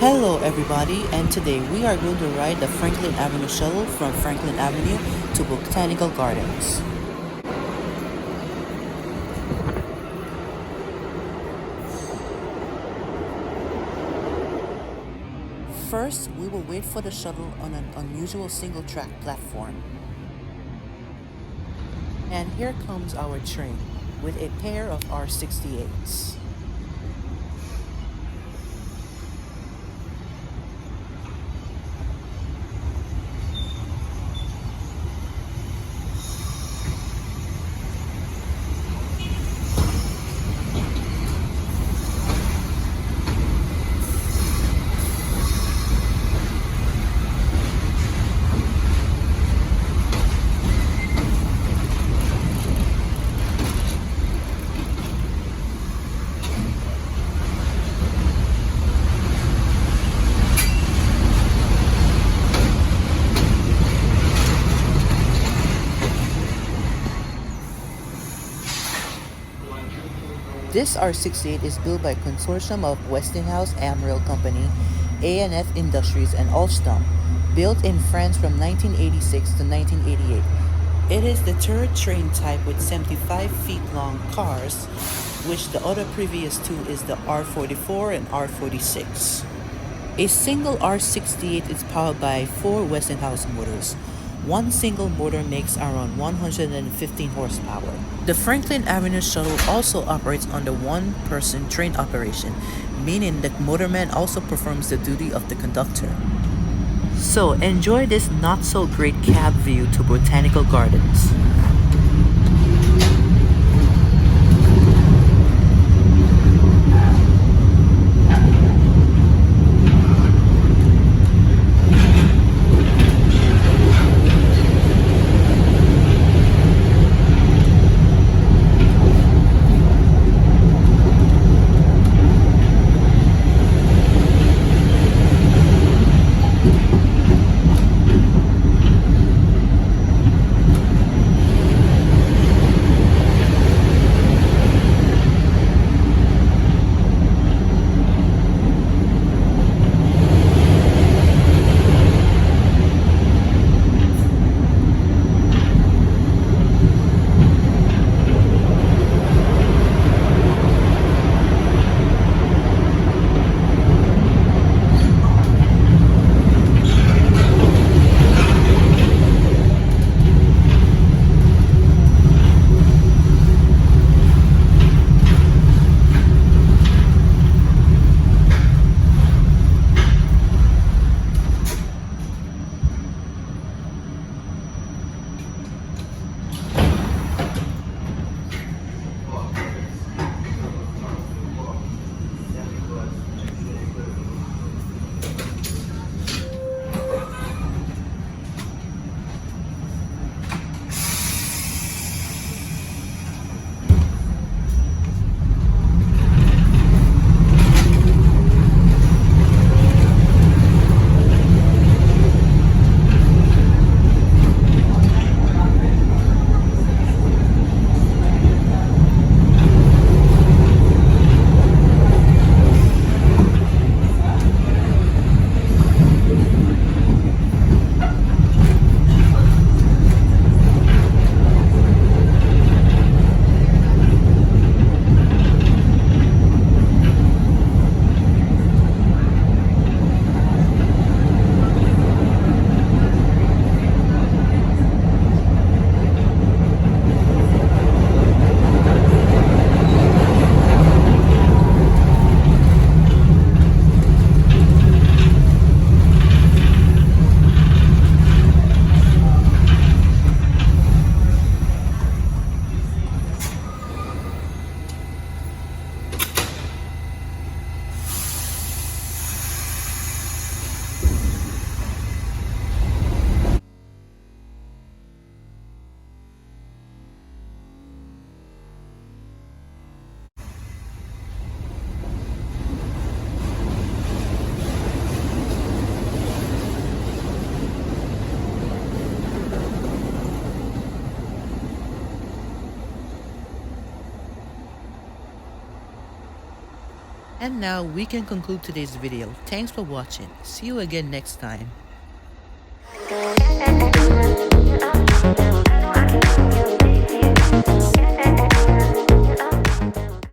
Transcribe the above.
Hello everybody, and today we are going to ride the Franklin Avenue Shuttle from Franklin Avenue to Botanical Gardens. First, we will wait for the shuttle on an unusual single-track platform. And here comes our train with a pair of R68s. This R68 is built by a consortium of Westinghouse-Amrail Company, ANF Industries, and Alsthom, built in France from 1986 to 1988. It is the third train type with 75 feet long cars, which the other previous two is the R44 and R46. A single R68 is powered by 4 Westinghouse motors. One single motor makes around 115 horsepower. The Franklin Avenue Shuttle also operates under one-person train operation, meaning the motorman also performs the duty of the conductor. So enjoy this not-so-great cab view to Botanical Gardens. And now we can conclude today's video. Thanks for watching. See you again next time.